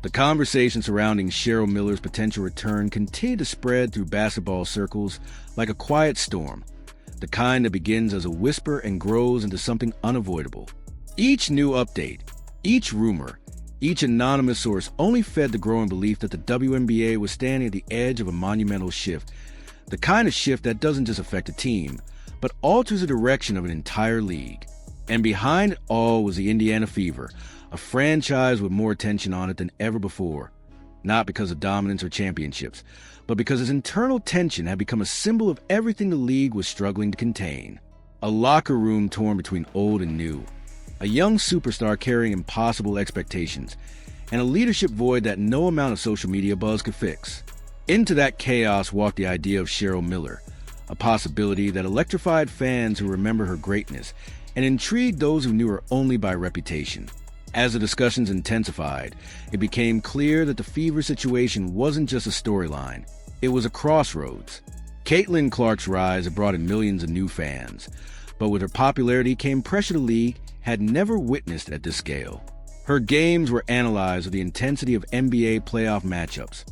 The conversation surrounding Cheryl Miller's potential return continued to spread through basketball circles like a quiet storm, the kind that begins as a whisper and grows into something unavoidable. Each new update, each rumor, each anonymous source only fed the growing belief that the WNBA was standing at the edge of a monumental shift, the kind of shift that doesn't just affect a team, but alters the direction of an entire league. And behind it all was the Indiana Fever, a franchise with more attention on it than ever before, not because of dominance or championships, but because its internal tension had become a symbol of everything the league was struggling to contain. A locker room torn between old and new, a young superstar carrying impossible expectations, and a leadership void that no amount of social media buzz could fix. Into that chaos walked the idea of Cheryl Miller, a possibility that electrified fans who remember her greatness and intrigued those who knew her only by reputation. As the discussions intensified, it became clear that the Fever situation wasn't just a storyline, it was a crossroads. Caitlin Clark's rise had brought in millions of new fans, but with her popularity came pressure the league had never witnessed at this scale. Her games were analyzed with the intensity of NBA playoff matchups,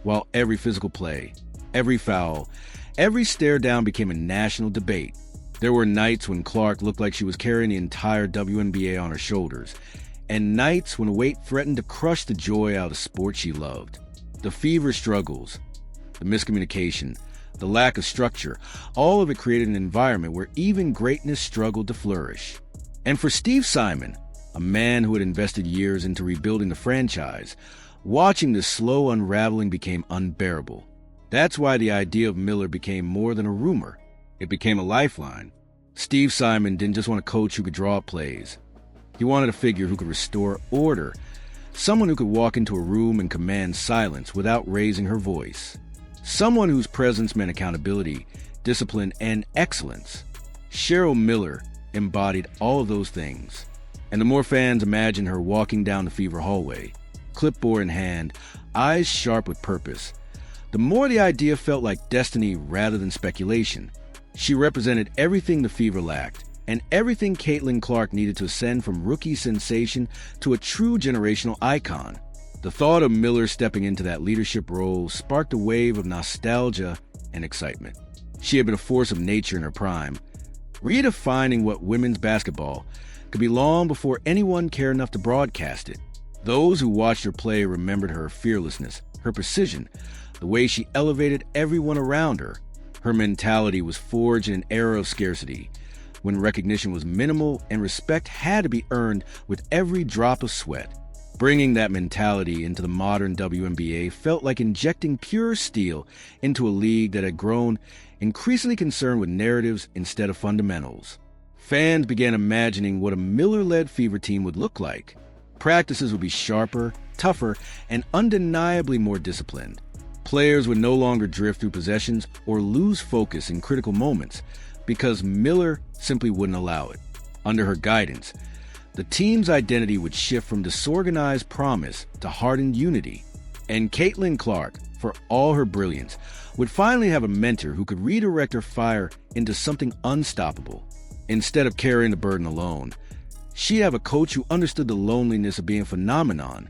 while every physical play, every foul, every stare down became a national debate. There were nights when Clark looked like she was carrying the entire WNBA on her shoulders, and nights when weight threatened to crush the joy out of the sport she loved. The Fever struggles, the miscommunication, the lack of structure, all of it created an environment where even greatness struggled to flourish. And for Steve Simon, a man who had invested years into rebuilding the franchise, watching this slow unraveling became unbearable. That's why the idea of Miller became more than a rumor. It became a lifeline. Steve Simon didn't just want a coach who could draw up plays. He wanted a figure who could restore order, someone who could walk into a room and command silence without raising her voice, someone whose presence meant accountability, discipline, and excellence. Cheryl Miller embodied all of those things, and the more fans imagined her walking down the Fever hallway, clipboard in hand, eyes sharp with purpose, the more the idea felt like destiny rather than speculation. She represented everything the Fever lacked, and everything Caitlin Clark needed to ascend from rookie sensation to a true generational icon. The thought of Miller stepping into that leadership role sparked a wave of nostalgia and excitement. She had been a force of nature in her prime, redefining what women's basketball could be long before anyone cared enough to broadcast it. Those who watched her play remembered her fearlessness, her precision, the way she elevated everyone around her. Her mentality was forged in an era of scarcity, when recognition was minimal and respect had to be earned with every drop of sweat. Bringing that mentality into the modern WNBA felt like injecting pure steel into a league that had grown increasingly concerned with narratives instead of fundamentals. Fans began imagining what a Miller-led Fever team would look like. Practices would be sharper, tougher, and undeniably more disciplined. Players would no longer drift through possessions or lose focus in critical moments because Miller simply wouldn't allow it. Under her guidance, the team's identity would shift from disorganized promise to hardened unity. And Caitlin Clark, for all her brilliance, would finally have a mentor who could redirect her fire into something unstoppable. Instead of carrying the burden alone, she'd have a coach who understood the loneliness of being a phenomenon,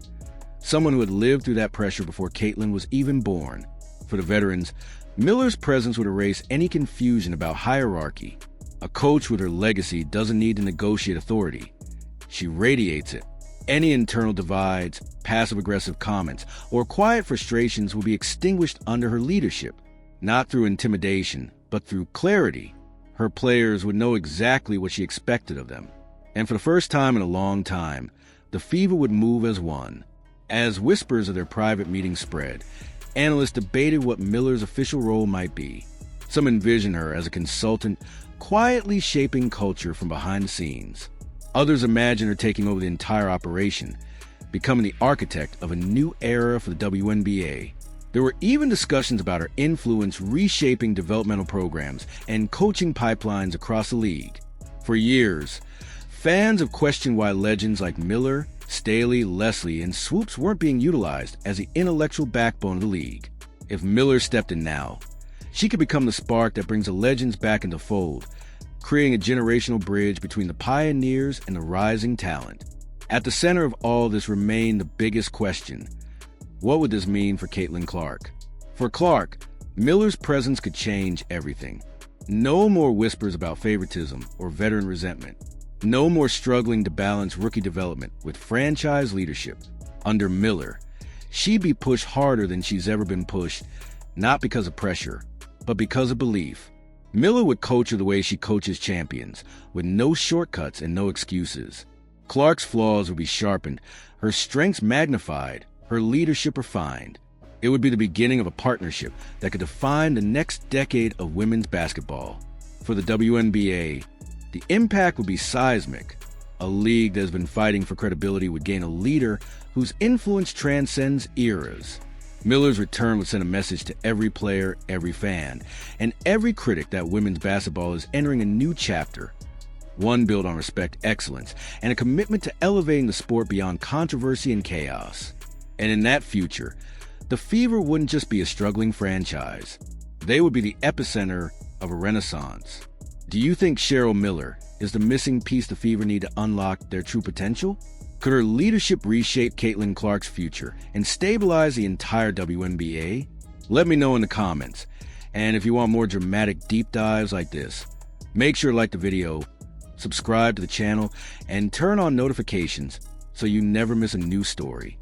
someone who had lived through that pressure before Caitlin was even born. For the veterans, Miller's presence would erase any confusion about hierarchy. A coach with her legacy doesn't need to negotiate authority. She radiates it. Any internal divides, passive-aggressive comments, or quiet frustrations will be extinguished under her leadership, not through intimidation, but through clarity. Her players would know exactly what she expected of them. And for the first time in a long time, the Fever would move as one. As whispers of their private meetings spread, analysts debated what Miller's official role might be. Some envisioned her as a consultant, quietly shaping culture from behind the scenes. Others imagined her taking over the entire operation, becoming the architect of a new era for the WNBA. There were even discussions about her influence reshaping developmental programs and coaching pipelines across the league. For years, fans have questioned why legends like Miller, Staley, Leslie, and Swoops weren't being utilized as the intellectual backbone of the league. If Miller stepped in now, she could become the spark that brings the legends back into fold, creating a generational bridge between the pioneers and the rising talent. At the center of all this remained the biggest question: What would this mean for Caitlin Clark? For Clark, Miller's presence could change everything. No more whispers about favoritism or veteran resentment. No more struggling to balance rookie development with franchise leadership. Under Miller, she'd be pushed harder than she's ever been pushed, not because of pressure, but because of belief. Miller would coach her the way she coaches champions, with no shortcuts and no excuses. Clark's flaws would be sharpened, her strengths magnified, her leadership refined. It would be the beginning of a partnership that could define the next decade of women's basketball. For the WNBA, the impact would be seismic. A league that has been fighting for credibility would gain a leader whose influence transcends eras. Miller's return would send a message to every player, every fan, and every critic that women's basketball is entering a new chapter. One built on respect, excellence, and a commitment to elevating the sport beyond controversy and chaos. And in that future, the Fever wouldn't just be a struggling franchise. They would be the epicenter of a renaissance. Do you think Cheryl Miller is the missing piece the Fever need to unlock their true potential? Could her leadership reshape Caitlin Clark's future and stabilize the entire WNBA? Let me know in the comments. And if you want more dramatic deep dives like this, make sure to like the video, subscribe to the channel, and turn on notifications so you never miss a new story.